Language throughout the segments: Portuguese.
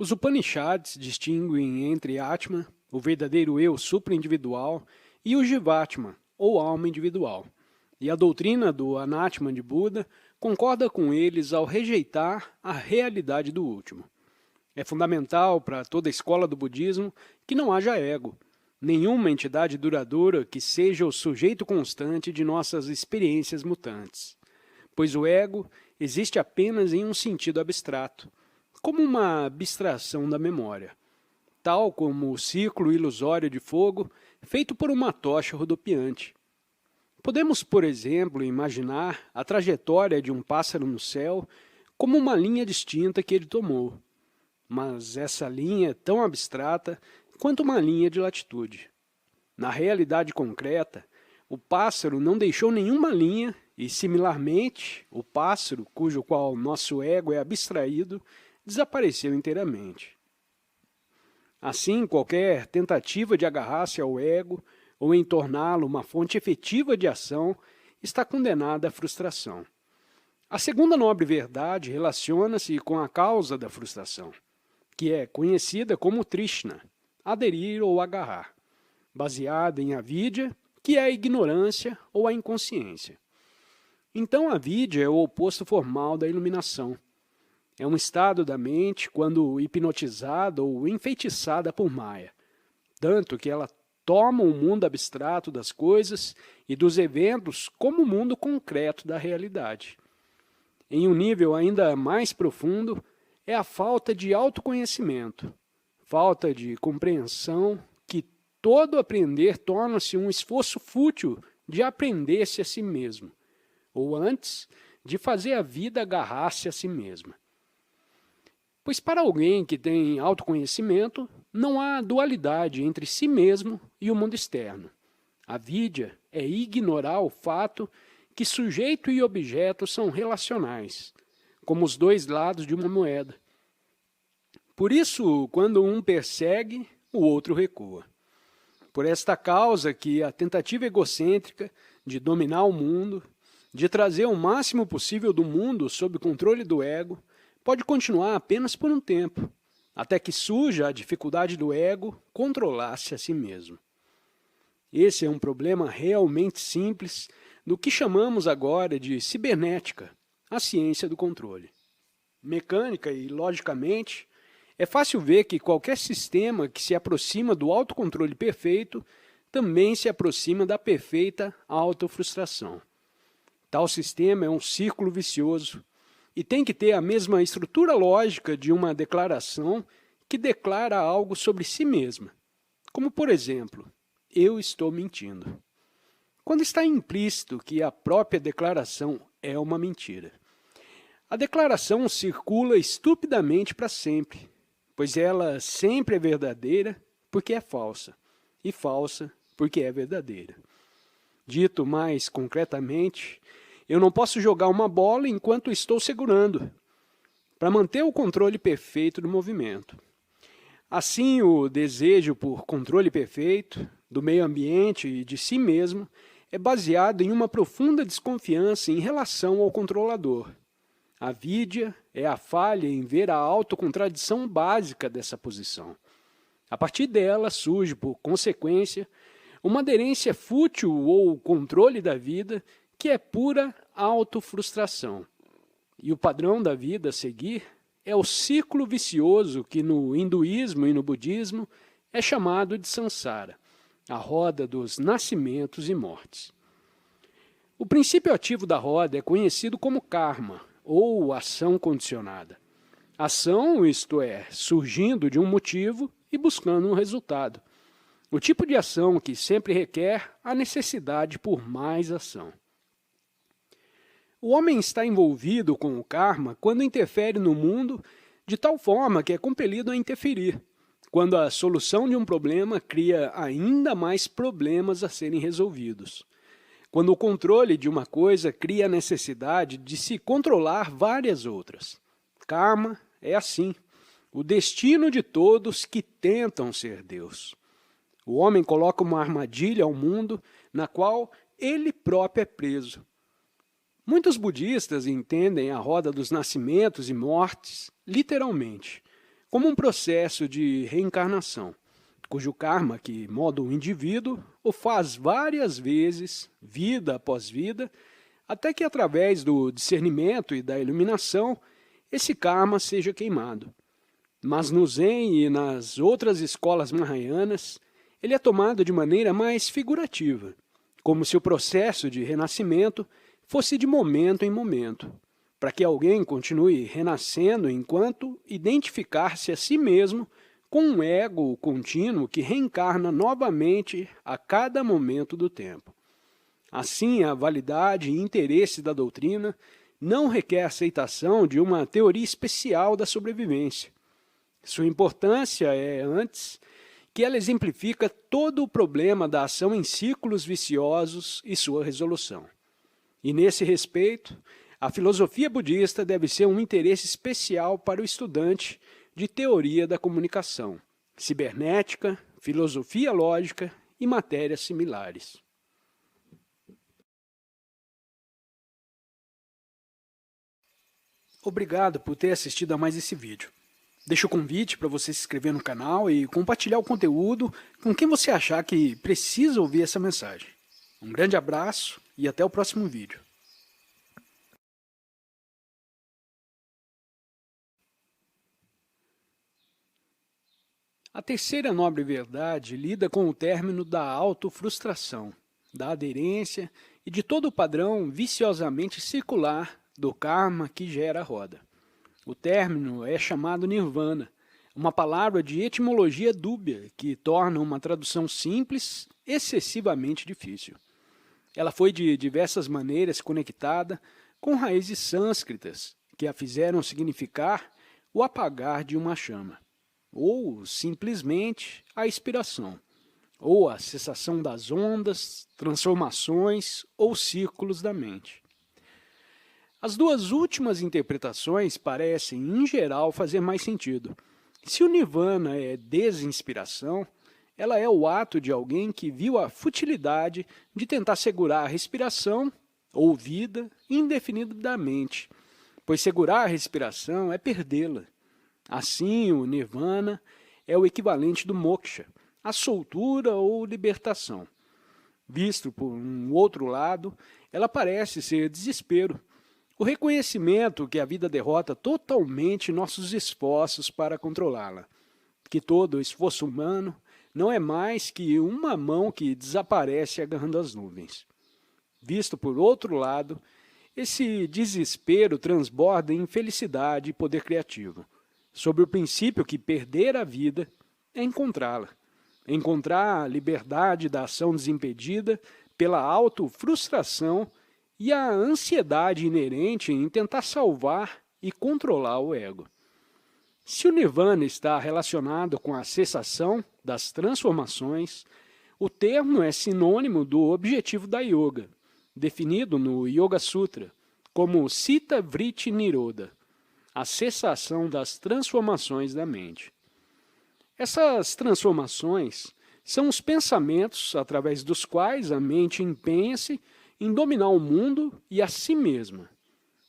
Os Upanishads distinguem entre Atman, o verdadeiro eu supraindividual, e o Jivatman, ou alma individual. E a doutrina do Anatman de Buda concorda com eles ao rejeitar a realidade do último. É fundamental para toda a escola do budismo que não haja ego, nenhuma entidade duradoura que seja o sujeito constante de nossas experiências mutantes. Pois o ego existe apenas em um sentido abstrato, como uma abstração da memória, tal como o ciclo ilusório de fogo feito por uma tocha rodopiante. Podemos, por exemplo, imaginar a trajetória de um pássaro no céu como uma linha distinta que ele tomou, mas essa linha é tão abstrata quanto uma linha de latitude. Na realidade concreta, o pássaro não deixou nenhuma linha e, similarmente, o pássaro, cujo qual nosso ego é abstraído, desapareceu inteiramente. Assim, qualquer tentativa de agarrar-se ao ego ou em torná-lo uma fonte efetiva de ação está condenada à frustração. A segunda nobre verdade relaciona-se com a causa da frustração, que é conhecida como Trishna, aderir ou agarrar, baseada em avidya, que é a ignorância ou a inconsciência. Então, a avidya é o oposto formal da iluminação. É um estado da mente quando hipnotizada ou enfeitiçada por Maya, tanto que ela toma o mundo abstrato das coisas e dos eventos como o mundo concreto da realidade. Em um nível ainda mais profundo, é a falta de autoconhecimento, falta de compreensão que todo aprender torna-se um esforço fútil de aprender-se a si mesmo, ou antes, de fazer a vida agarrar-se a si mesma. Pois para alguém que tem autoconhecimento, não há dualidade entre si mesmo e o mundo externo. A vidya é ignorar o fato que sujeito e objeto são relacionais, como os dois lados de uma moeda. Por isso, quando um persegue, o outro recua. Por esta causa que a tentativa egocêntrica de dominar o mundo, de trazer o máximo possível do mundo sob o controle do ego, pode continuar apenas por um tempo, até que surja a dificuldade do ego controlar-se a si mesmo. Esse é um problema realmente simples do que chamamos agora de cibernética, a ciência do controle. Mecânica e logicamente, é fácil ver que qualquer sistema que se aproxima do autocontrole perfeito também se aproxima da perfeita autofrustração. Tal sistema é um círculo vicioso e tem que ter a mesma estrutura lógica de uma declaração que declara algo sobre si mesma, como, por exemplo, eu estou mentindo. Quando está implícito que a própria declaração é uma mentira. A declaração circula estupidamente para sempre, pois ela sempre é verdadeira porque é falsa, e falsa porque é verdadeira. Dito mais concretamente, eu não posso jogar uma bola enquanto estou segurando, para manter o controle perfeito do movimento. Assim, o desejo por controle perfeito do meio ambiente e de si mesmo é baseado em uma profunda desconfiança em relação ao controlador. A vidya é a falha em ver a autocontradição básica dessa posição. A partir dela surge, por consequência, uma aderência fútil ou controle da vida que é pura autofrustração. E o padrão da vida a seguir é o ciclo vicioso que no hinduísmo e no budismo é chamado de samsara, a roda dos nascimentos e mortes. O princípio ativo da roda é conhecido como karma, ou ação condicionada. Ação, isto é, surgindo de um motivo e buscando um resultado. O tipo de ação que sempre requer a necessidade por mais ação. O homem está envolvido com o karma quando interfere no mundo de tal forma que é compelido a interferir, quando a solução de um problema cria ainda mais problemas a serem resolvidos. Quando o controle de uma coisa cria a necessidade de se controlar várias outras. Karma é assim, o destino de todos que tentam ser Deus. O homem coloca uma armadilha ao mundo na qual ele próprio é preso. Muitos budistas entendem a roda dos nascimentos e mortes literalmente, como um processo de reencarnação, cujo karma que molda o indivíduo o faz várias vezes, vida após vida, até que através do discernimento e da iluminação, esse karma seja queimado. Mas no Zen e nas outras escolas mahāyanas, ele é tomado de maneira mais figurativa, como se o processo de renascimento fosse de momento em momento, para que alguém continue renascendo enquanto identificar-se a si mesmo com um ego contínuo que reencarna novamente a cada momento do tempo. Assim, a validade e interesse da doutrina não requer aceitação de uma teoria especial da sobrevivência. Sua importância é, antes, que ela exemplifica todo o problema da ação em ciclos viciosos e sua resolução. E nesse respeito, a filosofia budista deve ser um interesse especial para o estudante de teoria da comunicação, cibernética, filosofia lógica e matérias similares. Obrigado por ter assistido a mais esse vídeo. Deixo o convite para você se inscrever no canal e compartilhar o conteúdo com quem você achar que precisa ouvir essa mensagem. Um grande abraço e até o próximo vídeo. A terceira nobre verdade lida com o término da autofrustração, da aderência e de todo o padrão viciosamente circular do karma que gera a roda. O término é chamado nirvana, uma palavra de etimologia dúbia que torna uma tradução simples excessivamente difícil. Ela foi de diversas maneiras conectada com raízes sânscritas que a fizeram significar o apagar de uma chama, ou simplesmente a expiração, ou a cessação das ondas, transformações ou círculos da mente. As duas últimas interpretações parecem, em geral, fazer mais sentido. Se o nirvana é desinspiração, ela é o ato de alguém que viu a futilidade de tentar segurar a respiração ou vida indefinidamente, pois segurar a respiração é perdê-la. Assim, o nirvana é o equivalente do moksha, a soltura ou libertação. Visto por um outro lado, ela parece ser desespero, o reconhecimento que a vida derrota totalmente nossos esforços para controlá-la, que todo esforço humano não é mais que uma mão que desaparece agarrando as nuvens. Visto por outro lado, esse desespero transborda em felicidade e poder criativo, sob o princípio que perder a vida é encontrá-la, encontrar a liberdade da ação desimpedida pela autofrustração e a ansiedade inerente em tentar salvar e controlar o ego. Se o nirvana está relacionado com a cessação das transformações, o termo é sinônimo do objetivo da yoga, definido no Yoga Sutra como Citta Vritti Nirodha, a cessação das transformações da mente. Essas transformações são os pensamentos através dos quais a mente empenha-se em dominar o mundo e a si mesma.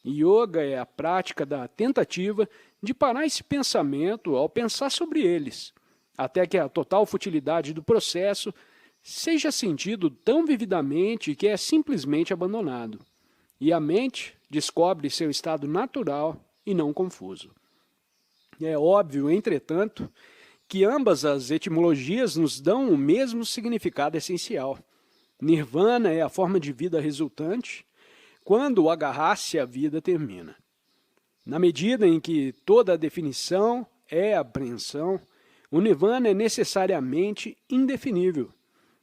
Yoga é a prática da tentativa de parar esse pensamento ao pensar sobre eles, até que a total futilidade do processo seja sentido tão vividamente que é simplesmente abandonado, e a mente descobre seu estado natural e não confuso. É óbvio, entretanto, que ambas as etimologias nos dão o mesmo significado essencial. Nirvana é a forma de vida resultante quando o agarrar-se à vida termina. Na medida em que toda a definição é apreensão, o nirvana é necessariamente indefinível.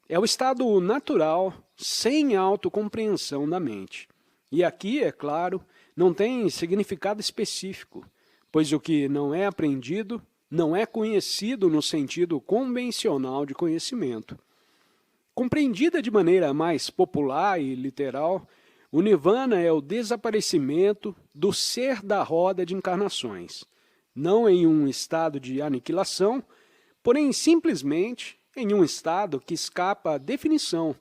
É o estado natural, sem autocompreensão da mente. E aqui, é claro, não tem significado específico, pois o que não é aprendido não é conhecido no sentido convencional de conhecimento. Compreendida de maneira mais popular e literal, o nirvana é o desaparecimento do ser da roda de encarnações, não em um estado de aniquilação, porém simplesmente em um estado que escapa à definição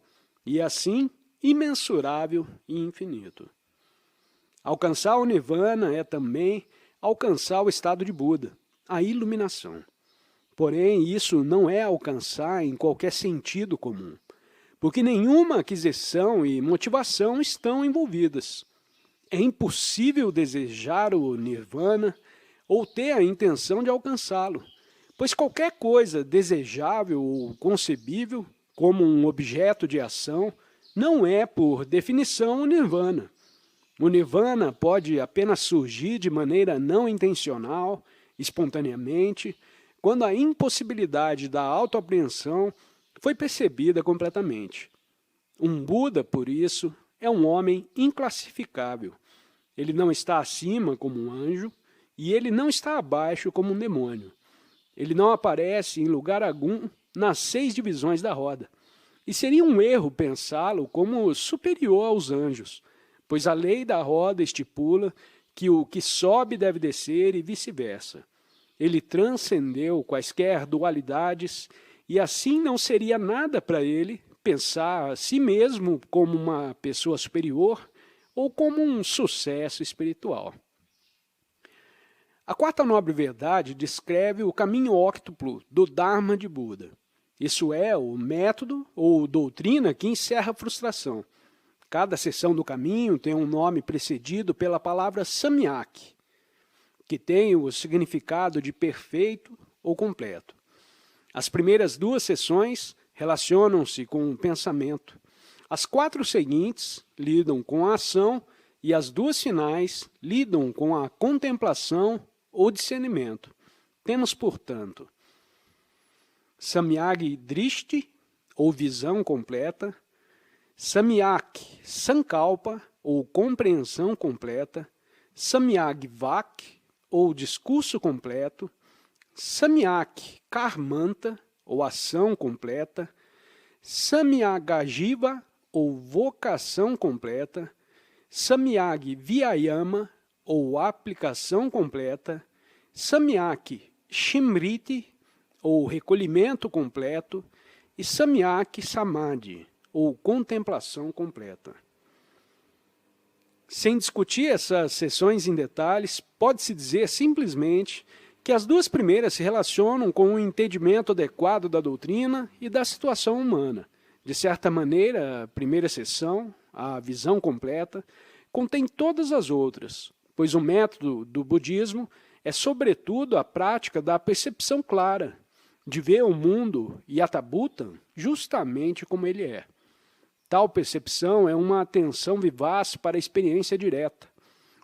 e, assim, imensurável e infinito. Alcançar o nirvana é também alcançar o estado de Buda, a iluminação. Porém, isso não é alcançar em qualquer sentido comum, porque nenhuma aquisição e motivação estão envolvidas. É impossível desejar o nirvana ou ter a intenção de alcançá-lo, pois qualquer coisa desejável ou concebível, como um objeto de ação, não é, por definição, o nirvana. O nirvana pode apenas surgir de maneira não intencional, espontaneamente, quando a impossibilidade da autoapreensão foi percebida completamente. Um Buda, por isso, é um homem inclassificável. Ele não está acima como um anjo e ele não está abaixo como um demônio. Ele não aparece em lugar algum nas 6 divisões da roda. E seria um erro pensá-lo como superior aos anjos, pois a lei da roda estipula que o que sobe deve descer e vice-versa. Ele transcendeu quaisquer dualidades e assim não seria nada para ele pensar a si mesmo como uma pessoa superior ou como um sucesso espiritual. A quarta nobre verdade descreve o caminho óctuplo do Dharma de Buda. Isso é o método ou doutrina que encerra a frustração. Cada seção do caminho tem um nome precedido pela palavra samyak, que tem o significado de perfeito ou completo. As primeiras 2 seções relacionam-se com o pensamento. As 4 seguintes lidam com a ação e as 2 finais lidam com a contemplação ou discernimento. Temos, portanto, Samyag Drishti, ou visão completa, Samyak Sankalpa, ou compreensão completa, Samyag Vak, ou discurso completo, Samyak Karmanta, ou ação completa, Samyagajiva, ou vocação completa, Samyag Vyayama, ou aplicação completa, Samyak Shimriti, ou recolhimento completo, e Samyak Samadhi, ou contemplação completa. Sem discutir essas seções em detalhes, pode-se dizer simplesmente que as 2 primeiras se relacionam com o entendimento adequado da doutrina e da situação humana. De certa maneira, a primeira seção, a visão completa, contém todas as outras, pois o método do budismo é, sobretudo, a prática da percepção clara, de ver o mundo Yatha Bhutan justamente como ele é. Tal percepção é uma atenção vivaz para a experiência direta.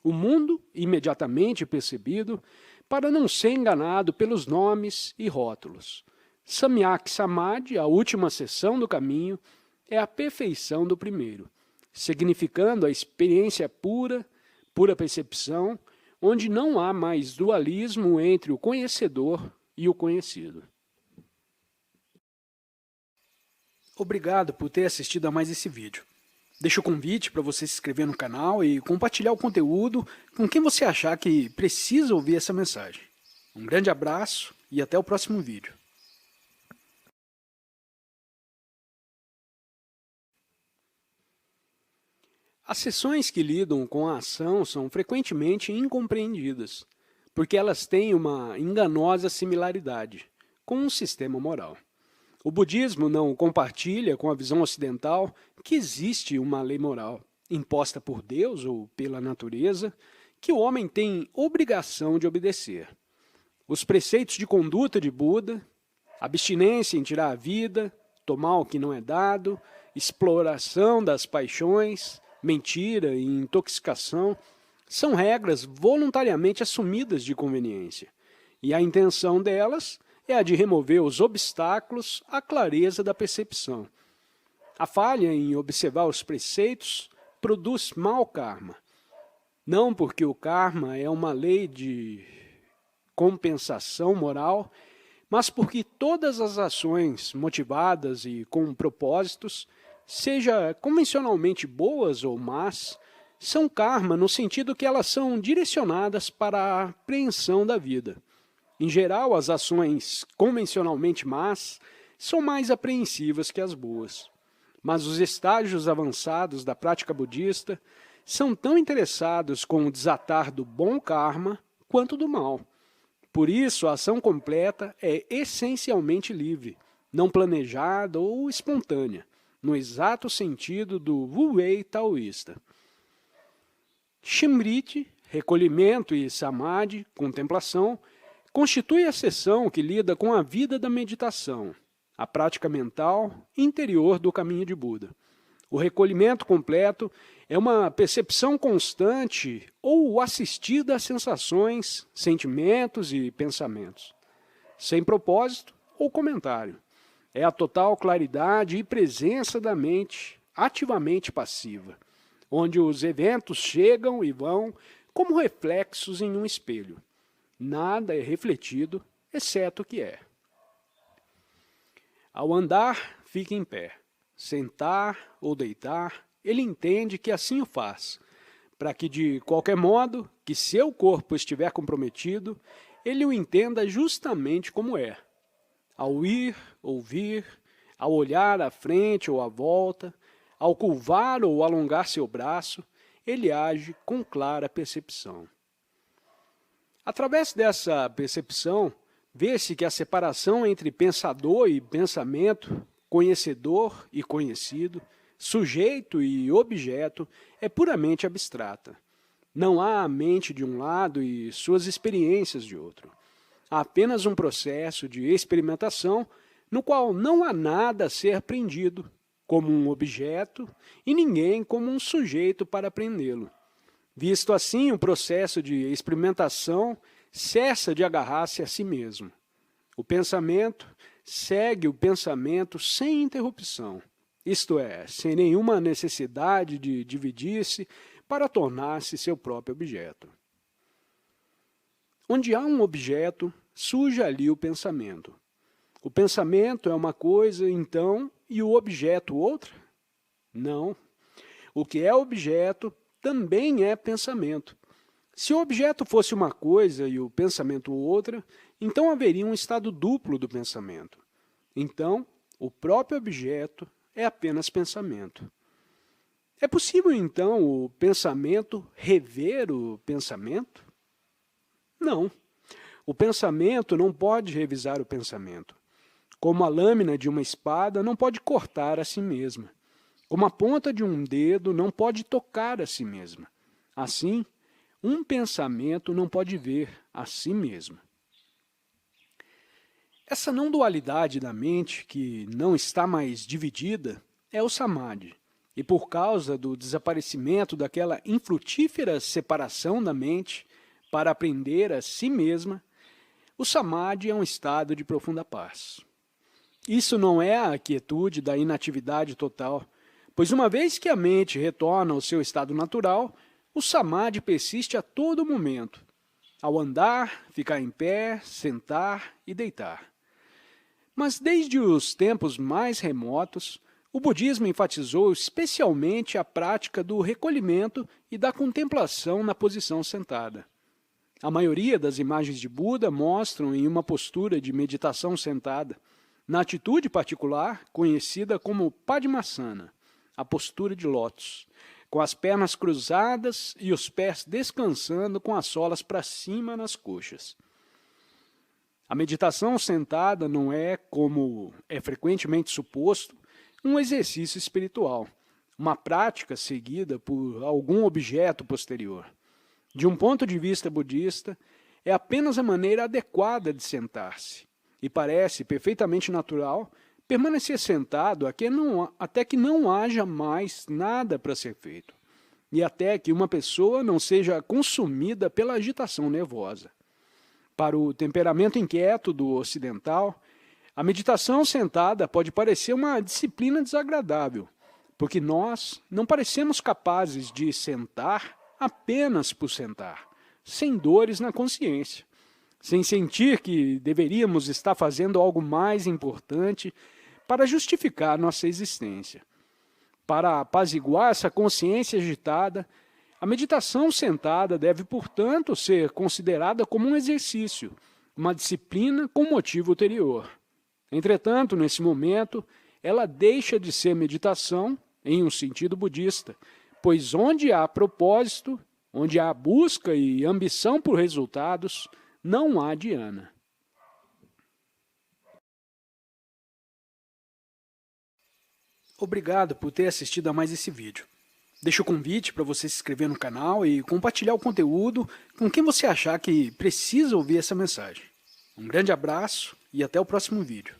O mundo, imediatamente percebido, para não ser enganado pelos nomes e rótulos. Samyak Samadhi, a última seção do caminho, é a perfeição do primeiro, significando a experiência pura, pura percepção, onde não há mais dualismo entre o conhecedor e o conhecido. Obrigado por ter assistido a mais esse vídeo. Deixo o convite para você se inscrever no canal e compartilhar o conteúdo com quem você achar que precisa ouvir essa mensagem. Um grande abraço e até o próximo vídeo. As seções que lidam com a ação são frequentemente incompreendidas, porque elas têm uma enganosa similaridade com um sistema moral. O budismo não compartilha com a visão ocidental que existe uma lei moral, imposta por Deus ou pela natureza, que o homem tem obrigação de obedecer. Os preceitos de conduta de Buda, abstinência em tirar a vida, tomar o que não é dado, exploração das paixões, mentira e intoxicação, são regras voluntariamente assumidas de conveniência, e a intenção delas é a de remover os obstáculos à clareza da percepção. A falha em observar os preceitos produz mau karma. Não porque o karma é uma lei de compensação moral, mas porque todas as ações motivadas e com propósitos, seja convencionalmente boas ou más, são karma no sentido que elas são direcionadas para a apreensão da vida. Em geral, as ações convencionalmente más são mais apreensivas que as boas. Mas os estágios avançados da prática budista são tão interessados com o desatar do bom karma quanto do mal. Por isso, a ação completa é essencialmente livre, não planejada ou espontânea, no exato sentido do Wu Wei taoísta. Smriti, recolhimento, e Samadhi, contemplação, constitui a seção que lida com a vida da meditação, a prática mental interior do caminho de Buda. O recolhimento completo é uma percepção constante ou assistida a sensações, sentimentos e pensamentos, sem propósito ou comentário. É a total claridade e presença da mente ativamente passiva, onde os eventos chegam e vão como reflexos em um espelho. Nada é refletido, exceto o que é. Ao andar, fica em pé. Sentar ou deitar, ele entende que assim o faz, para que, de qualquer modo, que seu corpo estiver comprometido, ele o entenda justamente como é. Ao ir ou vir, ao olhar à frente ou à volta, ao curvar ou alongar seu braço, ele age com clara percepção. Através dessa percepção, vê-se que a separação entre pensador e pensamento, conhecedor e conhecido, sujeito e objeto é puramente abstrata. Não há a mente de um lado e suas experiências de outro. Há apenas um processo de experimentação no qual não há nada a ser aprendido como um objeto e ninguém como um sujeito para aprendê-lo. Visto assim, o processo de experimentação cessa de agarrar-se a si mesmo. O pensamento segue o pensamento sem interrupção, isto é, sem nenhuma necessidade de dividir-se para tornar-se seu próprio objeto. Onde há um objeto, surge ali o pensamento. O pensamento é uma coisa, então, e o objeto outra? Não. O que é objeto também é pensamento. Se o objeto fosse uma coisa e o pensamento outra, então haveria um estado duplo do pensamento. Então, o próprio objeto é apenas pensamento. É possível, então, o pensamento rever o pensamento? Não. O pensamento não pode revisar o pensamento. Como a lâmina de uma espada não pode cortar a si mesma. Como a ponta de um dedo não pode tocar a si mesma. Assim, um pensamento não pode ver a si mesmo. Essa não dualidade da mente, que não está mais dividida, é o Samadhi. E por causa do desaparecimento daquela infrutífera separação da mente para aprender a si mesma, o Samadhi é um estado de profunda paz. Isso não é a quietude da inatividade total, pois uma vez que a mente retorna ao seu estado natural, o Samadhi persiste a todo momento, ao andar, ficar em pé, sentar e deitar. Mas desde os tempos mais remotos, o budismo enfatizou especialmente a prática do recolhimento e da contemplação na posição sentada. A maioria das imagens de Buda mostram em uma postura de meditação sentada, na atitude particular conhecida como Padmasana, a postura de lótus, com as pernas cruzadas e os pés descansando com as solas para cima nas coxas. A meditação sentada não é, como é frequentemente suposto, um exercício espiritual, uma prática seguida por algum objeto posterior. De um ponto de vista budista, é apenas a maneira adequada de sentar-se, e parece perfeitamente natural permanecer sentado até que não haja mais nada para ser feito, e até que uma pessoa não seja consumida pela agitação nervosa. Para o temperamento inquieto do ocidental, a meditação sentada pode parecer uma disciplina desagradável, porque nós não parecemos capazes de sentar apenas por sentar, sem dores na consciência, sem sentir que deveríamos estar fazendo algo mais importante para justificar nossa existência. Para apaziguar essa consciência agitada, a meditação sentada deve, portanto, ser considerada como um exercício, uma disciplina com motivo ulterior. Entretanto, nesse momento, ela deixa de ser meditação em um sentido budista, pois onde há propósito, onde há busca e ambição por resultados, não há dhyana. Obrigado por ter assistido a mais esse vídeo. Deixo o convite para você se inscrever no canal e compartilhar o conteúdo com quem você achar que precisa ouvir essa mensagem. Um grande abraço e até o próximo vídeo.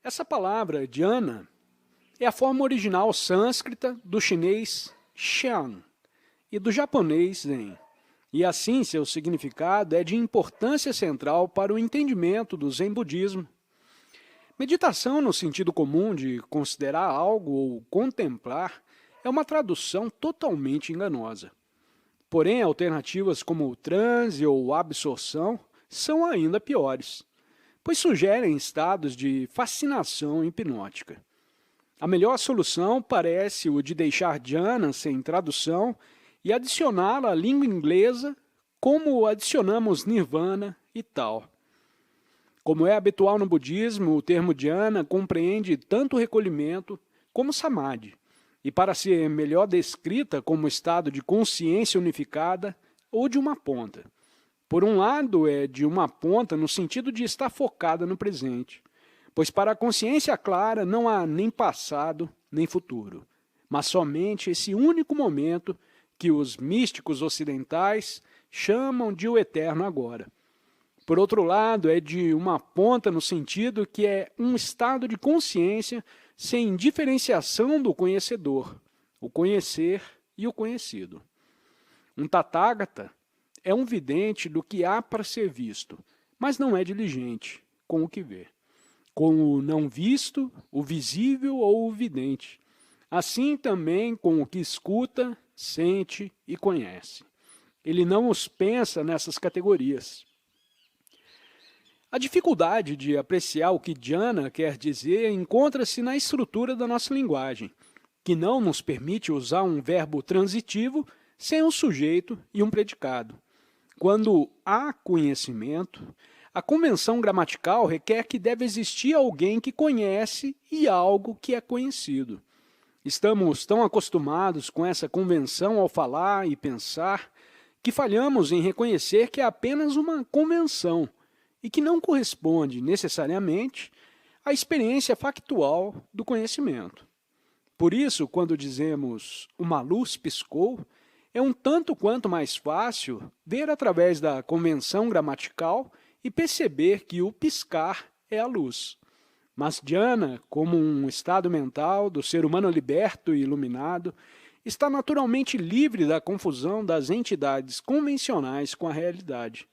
Essa palavra, dhyana, é a forma original sânscrita do chinês xian e do japonês zen. E assim seu significado é de importância central para o entendimento do Zen budismo. Meditação no sentido comum de considerar algo ou contemplar é uma tradução totalmente enganosa. Porém, alternativas como o transe ou absorção são ainda piores, pois sugerem estados de fascinação hipnótica. A melhor solução parece o de deixar dhyana sem tradução e adicioná-la à língua inglesa como adicionamos nirvana e tal. Como é habitual no budismo, o termo dhyana compreende tanto o recolhimento como samadhi, e para ser melhor descrita como estado de consciência unificada ou de uma ponta. Por um lado, é de uma ponta no sentido de estar focada no presente, pois para a consciência clara não há nem passado nem futuro, mas somente esse único momento que os místicos ocidentais chamam de o eterno agora. Por outro lado, é de uma ponta no sentido que é um estado de consciência sem diferenciação do conhecedor, o conhecer e o conhecido. Um tathagata é um vidente do que há para ser visto, mas não é diligente com o que vê, com o não visto, o visível ou o vidente. Assim também com o que escuta, sente e conhece. Ele não os pensa nessas categorias. A dificuldade de apreciar o que dhyana quer dizer encontra-se na estrutura da nossa linguagem, que não nos permite usar um verbo transitivo sem um sujeito e um predicado. Quando há conhecimento, a convenção gramatical requer que deve existir alguém que conhece e algo que é conhecido. Estamos tão acostumados com essa convenção ao falar e pensar que falhamos em reconhecer que é apenas uma convenção e que não corresponde necessariamente à experiência factual do conhecimento. Por isso, quando dizemos uma luz piscou, é um tanto quanto mais fácil ver através da convenção gramatical e perceber que o piscar é a luz. Mas dhyana, como um estado mental do ser humano liberto e iluminado, está naturalmente livre da confusão das entidades convencionais com a realidade.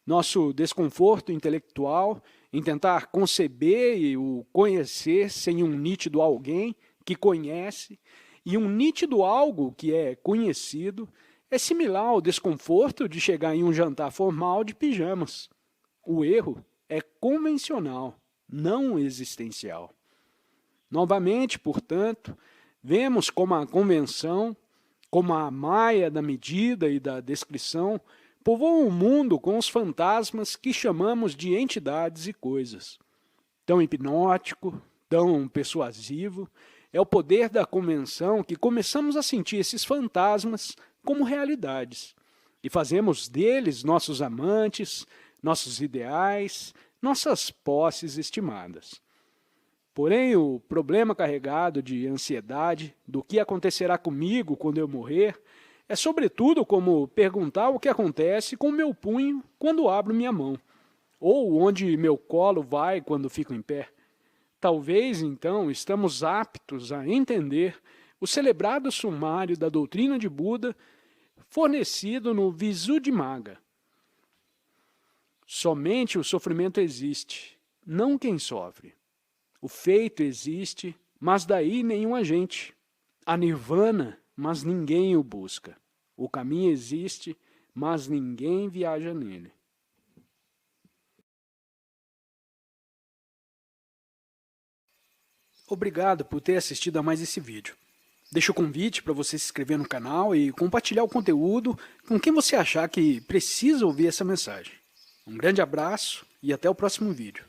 Nosso desconforto intelectual em tentar conceber e o conhecer sem um nítido alguém que conhece e um nítido algo que é conhecido é similar ao desconforto de chegar em um jantar formal de pijamas. O erro é convencional, não existencial. Novamente, portanto, vemos como a convenção, como a maia da medida e da descrição, povoam o mundo com os fantasmas que chamamos de entidades e coisas. Tão hipnótico, tão persuasivo, é o poder da convenção que começamos a sentir esses fantasmas como realidades, e fazemos deles nossos amantes, nossos ideais, nossas posses estimadas. Porém, o problema carregado de ansiedade do que acontecerá comigo quando eu morrer é sobretudo como perguntar o que acontece com meu punho quando abro minha mão, ou onde meu colo vai quando fico em pé. Talvez, então, estamos aptos a entender o celebrado sumário da doutrina de Buda fornecido no Visuddhimagga. Somente o sofrimento existe, não quem sofre. O feito existe, mas daí nenhum agente. A nirvana, mas ninguém o busca. O caminho existe, mas ninguém viaja nele. Obrigado por ter assistido a mais esse vídeo. Deixo o convite para você se inscrever no canal e compartilhar o conteúdo com quem você achar que precisa ouvir essa mensagem. Um grande abraço e até o próximo vídeo.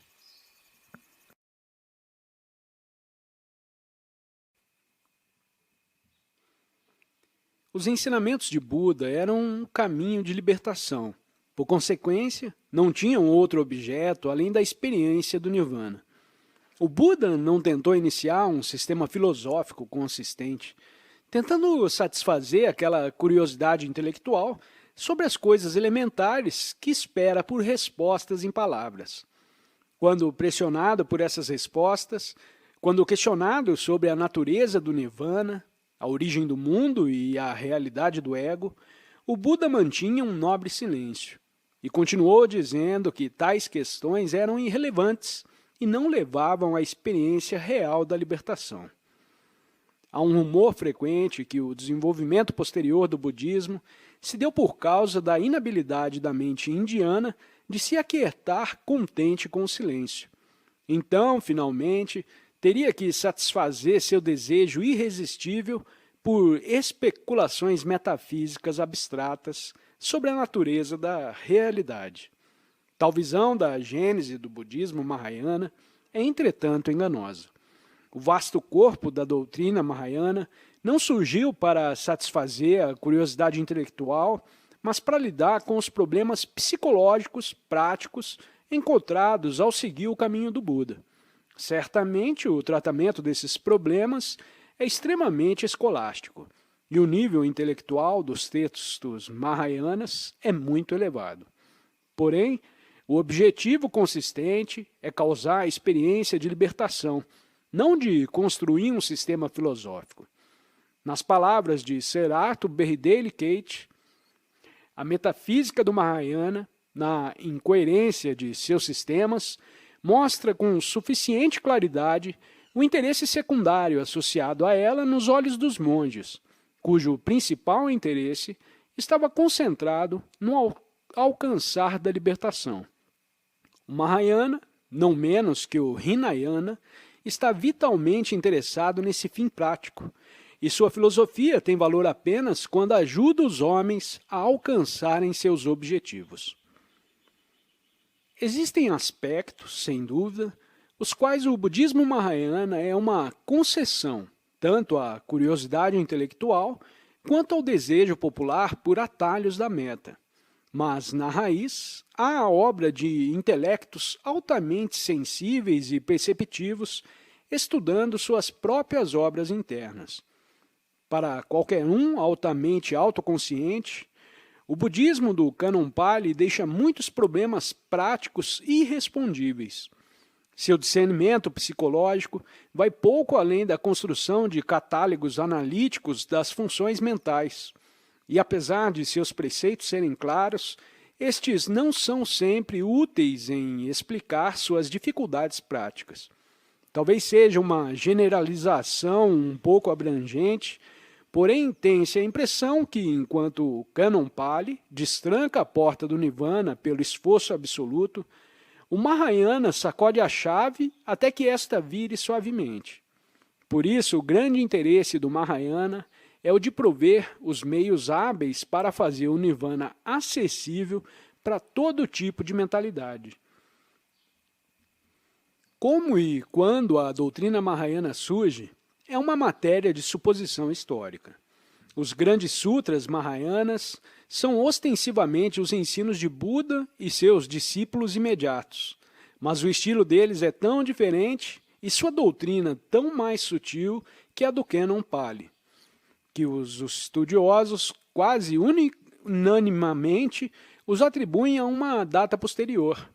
Os ensinamentos de Buda eram um caminho de libertação. Por consequência, não tinham outro objeto além da experiência do Nirvana. O Buda não tentou iniciar um sistema filosófico consistente, tentando satisfazer aquela curiosidade intelectual sobre as coisas elementares que espera por respostas em palavras. Quando pressionado por essas respostas, quando questionado sobre a natureza do Nirvana, a origem do mundo e a realidade do ego, o Buda mantinha um nobre silêncio e continuou dizendo que tais questões eram irrelevantes e não levavam à experiência real da libertação. Há um rumor frequente que o desenvolvimento posterior do budismo se deu por causa da inabilidade da mente indiana de se aquietar contente com o silêncio. Então, finalmente, teria que satisfazer seu desejo irresistível por especulações metafísicas abstratas sobre a natureza da realidade. Tal visão da gênese do budismo Mahayana é, entretanto, enganosa. O vasto corpo da doutrina Mahayana não surgiu para satisfazer a curiosidade intelectual, mas para lidar com os problemas psicológicos práticos encontrados ao seguir o caminho do Buda. Certamente, o tratamento desses problemas é extremamente escolástico, e o nível intelectual dos textos Mahayanas é muito elevado. Porém, o objetivo consistente é causar a experiência de libertação, não de construir um sistema filosófico. Nas palavras de Sir Arthur Berridale Kate, a metafísica do Mahayana, na incoerência de seus sistemas, mostra com suficiente claridade o interesse secundário associado a ela nos olhos dos monges, cujo principal interesse estava concentrado no alcançar da libertação. O Mahayana, não menos que o Hinayana, está vitalmente interessado nesse fim prático, e sua filosofia tem valor apenas quando ajuda os homens a alcançarem seus objetivos. Existem aspectos, sem dúvida, os quais o budismo Mahayana é uma concessão, tanto à curiosidade intelectual quanto ao desejo popular por atalhos da meta. Mas, na raiz, há a obra de intelectos altamente sensíveis e perceptivos estudando suas próprias obras internas. Para qualquer um altamente autoconsciente, o budismo do Cânon Pali deixa muitos problemas práticos irrespondíveis. Seu discernimento psicológico vai pouco além da construção de catálogos analíticos das funções mentais. E apesar de seus preceitos serem claros, estes não são sempre úteis em explicar suas dificuldades práticas. Talvez seja uma generalização um pouco abrangente, porém tem-se a impressão que, enquanto o Cânon Pali destranca a porta do Nirvana pelo esforço absoluto, o Mahayana sacode a chave até que esta vire suavemente. Por isso, o grande interesse do Mahayana é o de prover os meios hábeis para fazer o Nirvana acessível para todo tipo de mentalidade. Como e quando a doutrina Mahayana surge, é uma matéria de suposição histórica. Os grandes sutras Mahayanas são ostensivamente os ensinos de Buda e seus discípulos imediatos, mas o estilo deles é tão diferente e sua doutrina tão mais sutil que a do Cânon Pali, que os estudiosos quase unanimemente os atribuem a uma data posterior.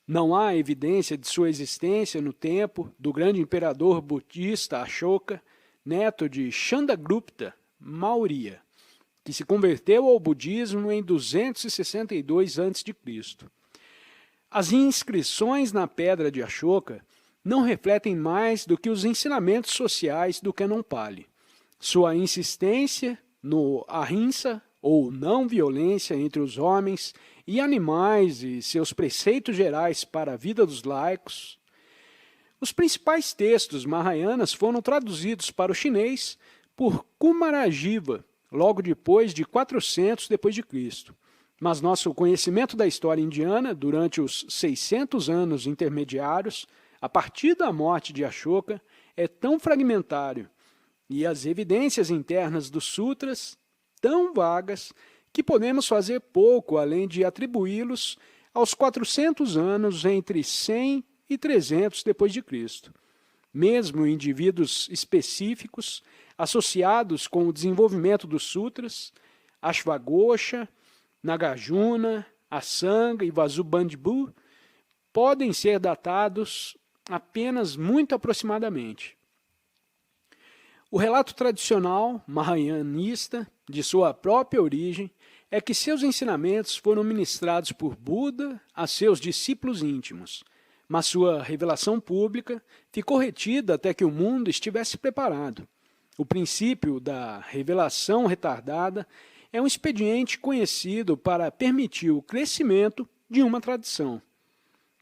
Não há evidência de sua existência no tempo do grande imperador budista Ashoka, neto de Chandragupta Maurya, que se converteu ao budismo em 262 a.C. As inscrições na pedra de Ashoka não refletem mais do que os ensinamentos sociais do Cânon Pali. Sua insistência no ahimsa, ou não violência entre os homens e animais, e seus preceitos gerais para a vida dos laicos. Os principais textos Mahayanas foram traduzidos para o chinês por Kumarajiva, logo depois de 400 d.C. Mas nosso conhecimento da história indiana, durante os 600 anos intermediários, a partir da morte de Ashoka, é tão fragmentário, e as evidências internas dos sutras tão vagas que podemos fazer pouco além de atribuí-los aos 400 anos entre 100 e 300 depois de Cristo. Mesmo indivíduos específicos associados com o desenvolvimento dos sutras, Ashwagosha, Nagarjuna, Asanga e Vasubandhu, podem ser datados apenas muito aproximadamente. O relato tradicional mahayanista de sua própria origem é que seus ensinamentos foram ministrados por Buda a seus discípulos íntimos, mas sua revelação pública ficou retida até que o mundo estivesse preparado. O princípio da revelação retardada é um expediente conhecido para permitir o crescimento de uma tradição,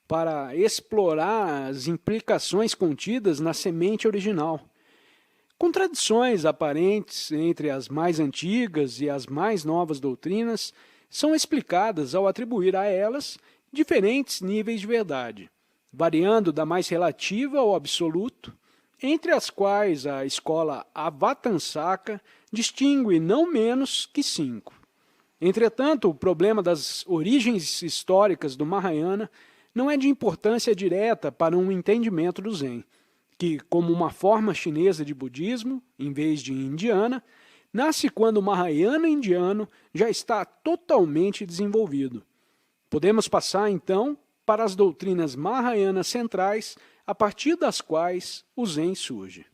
para explorar as implicações contidas na semente original. Contradições aparentes entre as mais antigas e as mais novas doutrinas são explicadas ao atribuir a elas diferentes níveis de verdade, variando da mais relativa ao absoluto, entre as quais a escola Avatansaka distingue não menos que 5. Entretanto, o problema das origens históricas do Mahayana não é de importância direta para um entendimento do Zen, que, como uma forma chinesa de budismo, em vez de indiana, nasce quando o Mahayana indiano já está totalmente desenvolvido. Podemos passar, então, para as doutrinas Mahayanas centrais, a partir das quais o Zen surge.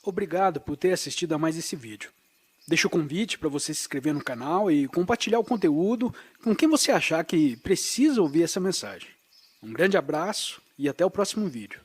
Obrigado por ter assistido a mais esse vídeo. Deixo o convite para você se inscrever no canal e compartilhar o conteúdo com quem você achar que precisa ouvir essa mensagem. Um grande abraço e até o próximo vídeo.